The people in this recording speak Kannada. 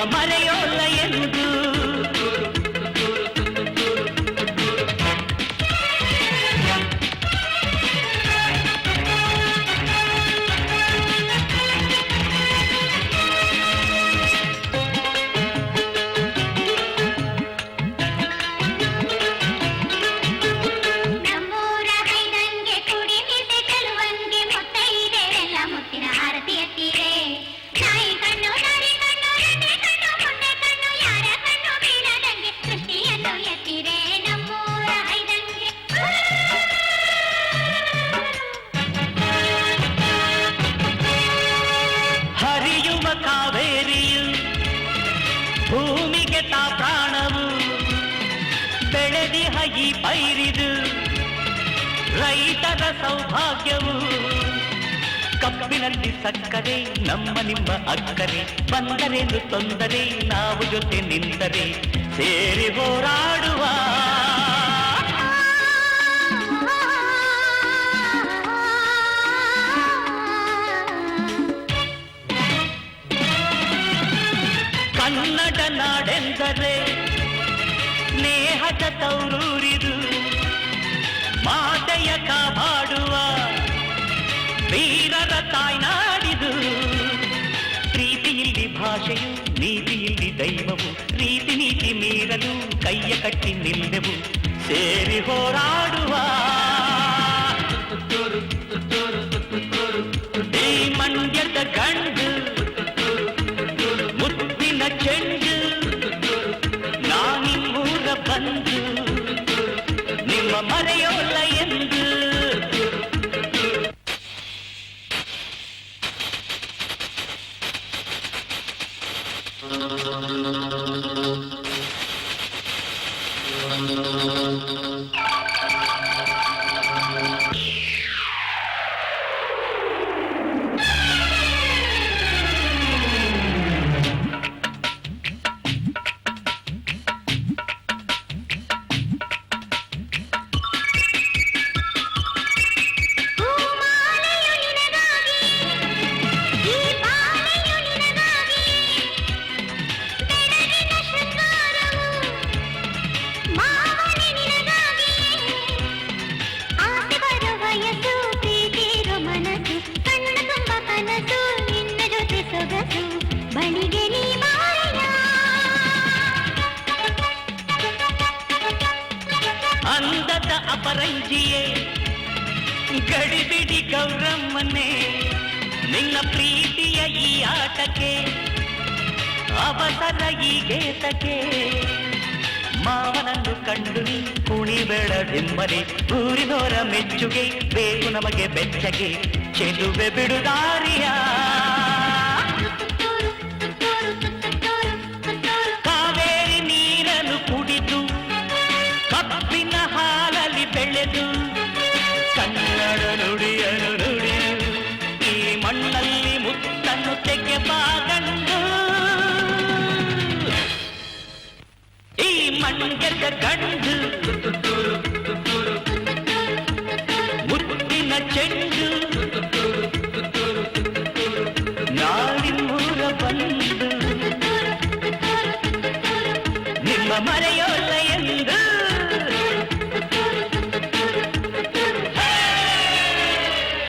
ಮರೆಯೋಲ್ಲ ಎಂದು ಕಾವೇರಿಯು ಭೂಮಿಗೆ ತಾ ಪ್ರಾಣವು ಬೆಳೆದಿಹ ಈ ಪೈರಿದು ರೈತರ ಸೌಭಾಗ್ಯವು ಕಬ್ಬಿನಲ್ಲಿ ಸಕ್ಕರೆ ನಮ್ಮ ನಿಮ್ಮ ಅಕ್ಕರೆ ಬಂದರೇನು ತೊಂದರೆ ನಾವು ಜೊತೆ ನಿಂತರೆ ಸೇರಿ ಹೋರಾಡುವ ಕನ್ನಡ ನಾಡೆಂದರೆ ಸ್ನೇಹದ ತೌರೂರಿದು ಮಾತೆಯ ಕಾಪಾಡುವ ವೀರರ ತಾಯ್ನಾಡಿದು ಪ್ರೀತಿಯಲ್ಲಿ ಭಾಷೆಯು ನೀತಿಯಲ್ಲಿ ದೈವವು ರೀತಿ ನೀತಿ ಮೀರಲು ಕೈಯ ಕಟ್ಟಿ ನಿಲ್ಲೆವು ಸೇರಿ ಹೋರಾಡುವ ಈ ಮಂಡ್ಯದ ಗಂಡು ಚೆಂಡು ನಾನಿಮ್ಮೂರ ಬಂದು ನಿಮ್ಮ ಮರೆಯೋಲ್ಲ ಎಂದು ಅಂದದ ಅಪರಂಜಿಯೇ ಗಡಿಬಿಡಿ ಗೌರಮ್ಮನೆ ನಿನ್ನ ಪ್ರೀತಿಯ ಈ ಆಟಕ್ಕೆ ಅವಸರ ಈಗೇತಕ್ಕೆ ಮಾವನನ್ನು ಕಂಡು ನೀ ಕುಣಿಬೇಡದೆಂಬರೆ ಊರಿನೋರ ಮೆಚ್ಚುಗೆ ಬೇಕು ನಮಗೆ ಬೆಚ್ಚಗೆ ಚೆಲುವೆ ಬಿಡುದಾರಿಯ ಕಾವೇರಿ ನೀರನ್ನು ಕುಡಿದು ಕಬ್ಬಿನ ಹಾಲಲ್ಲಿ ಬೆಳೆದು ಕನ್ನಡ ನುಡಿಯನು ನುಡಿಯು ಈ ಮಣ್ಣಲ್ಲಿ ಮುತ್ತನ್ನು ತೆಗೆಬಾಗಂಡು ಈ ಮಂಡ್ಯದ ಗಂಡು ಮುತ್ತಿನ ಚೆಂಡು ನಾಡಿನೂರ ಬಂದು ನಿಮ್ಮ ಮರೆಯೋ